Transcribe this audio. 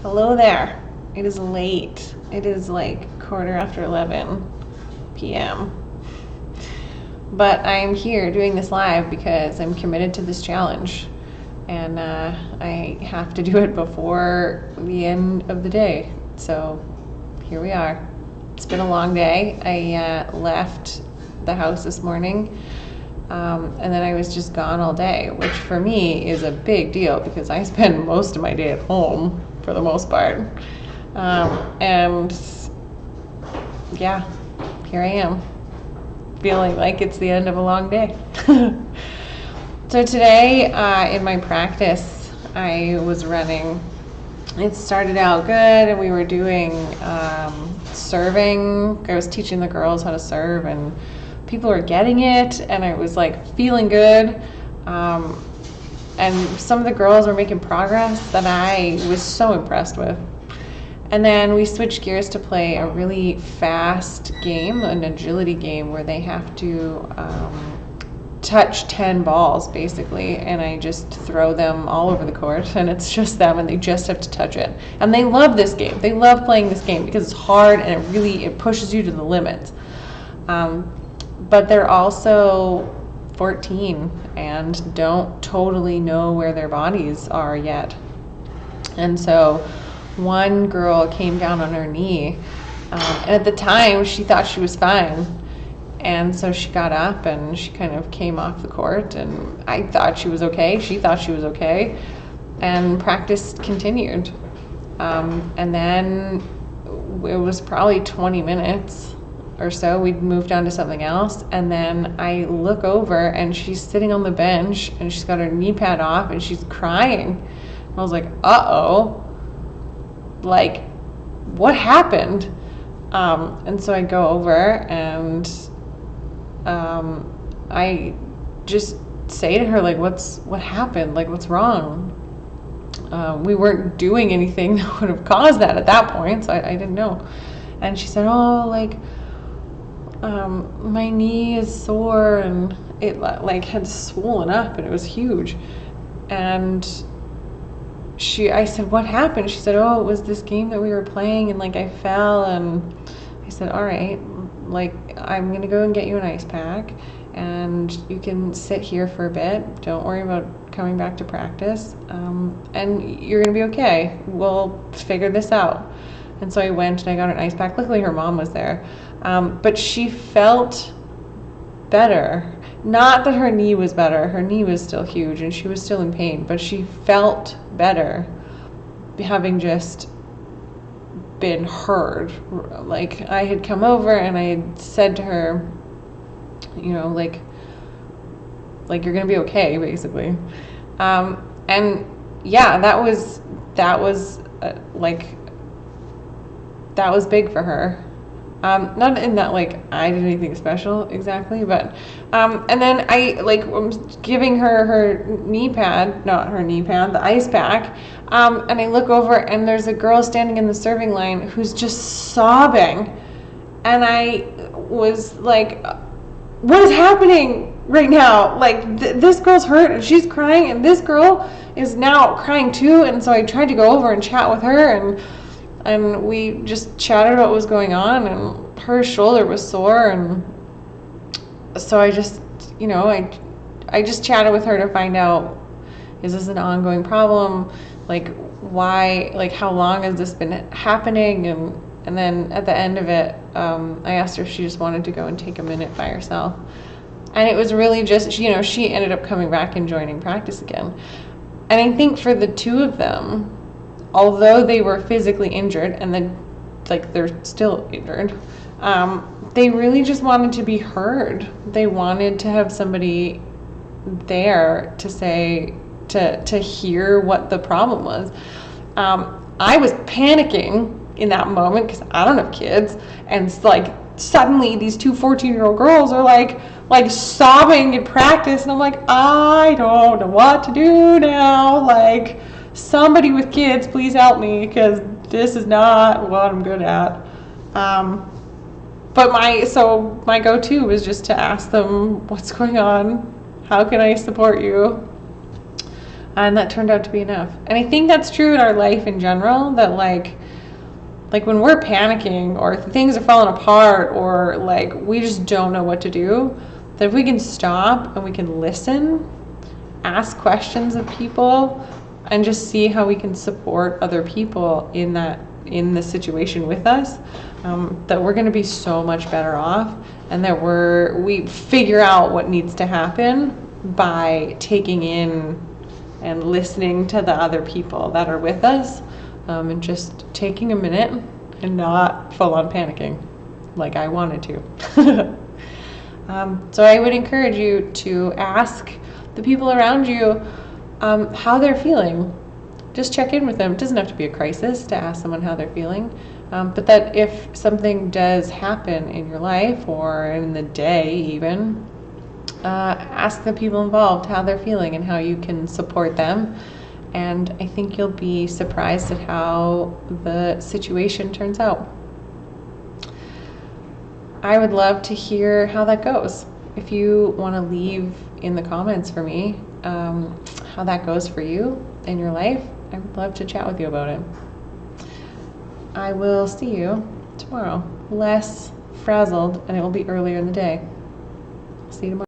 Hello there. It is late. It is like 11:15 p.m. But I'm here doing this live because I'm committed to this challenge. And I have to do it before the end of the day. So here we are. It's been a long day. I left the house this morning. And then I was just gone all day, which for me is a big deal because I spend most of my day at home for the most part. And yeah, here I am, feeling like it's the end of a long day. So today in my practice, I was running. It started out good and we were doing serving. I was teaching the girls how to serve and people were getting it, and I was like feeling good. And some of the girls were making progress that I was so impressed with. And then we switched gears to play a really fast game, an agility game, where they have to touch 10 balls basically, and I just throw them all over the court, and it's just them, and they just have to touch it. And they love this game. They love playing this game because it's hard and it pushes you to the limits. But they're also 14 and don't totally know where their bodies are yet. And so one girl came down on her knee, and at the time she thought she was fine. And so she got up and she kind of came off the court, and I thought she was okay. She thought she was okay. And practice continued. And then it was probably 20 minutes or so, we'd moved on to something else, and then I look over and she's sitting on the bench and she's got her knee pad off and she's crying. I was like, uh-oh, like what happened? And so I go over and I just say to her, like, what happened? Like, what's wrong? We weren't doing anything that would have caused that at that point, so I didn't know. And she said, oh, like, my knee is sore, and it like had swollen up and it was huge. And I said, what happened? She said, oh, it was this game that we were playing and like I fell. And I said, all right, like I'm gonna go and get you an ice pack and you can sit here for a bit. Don't worry about coming back to practice. And you're gonna be okay. We'll figure this out. And so I went and I got an ice pack. Luckily her mom was there. But she felt better. Not that her knee was better. Her knee was still huge and she was still in pain, but she felt better having just been heard. Like I had come over and I had said to her, you know, like you're gonna be okay, basically. And yeah, that was big for her. Not in that like I did anything special exactly, but and then I I'm giving her knee pad, not her knee pad, the ice pack, and I look over and there's a girl standing in the serving line who's just sobbing, and I was like, what is happening right now? Like this girl's hurt and she's crying, and this girl is now crying too. And so I tried to go over and chat with her, and we just chatted about what was going on, and her shoulder was sore, and so I just, you know, I just chatted with her to find out, is this an ongoing problem? Like why, like how long has this been happening? And then at the end of it, I asked her if she just wanted to go and take a minute by herself. And it was really just, you know, she ended up coming back and joining practice again. And I think for the two of them, although they were physically injured and then like they're still injured, they really just wanted to be heard. They wanted to have somebody there to say, to hear what the problem was. I was panicking in that moment because I don't have kids, and like suddenly these two 14-year-old girls are like sobbing in practice, and I'm like, I don't know what to do now. Like, somebody with kids, please help me, because this is not what I'm good at. But my go-to was just to ask them, what's going on? How can I support you? And that turned out to be enough. And I think that's true in our life in general, that like when we're panicking or things are falling apart or like we just don't know what to do, that if we can stop and we can listen, ask questions of people, and just see how we can support other people in the situation with us, that we're going to be so much better off, and that we figure out what needs to happen by taking in and listening to the other people that are with us, and just taking a minute and not full on panicking like I wanted to. So I would encourage you to ask the people around you how they're feeling. Just check in with them. It doesn't have to be a crisis to ask someone how they're feeling, but that if something does happen in your life or in the day even, ask the people involved how they're feeling and how you can support them. And I think you'll be surprised at how the situation turns out. I would love to hear how that goes. If you want to leave in the comments for me how that goes for you in your life, I would love to chat with you about it. I will see you tomorrow, less frazzled, and it will be earlier in the day. See you tomorrow.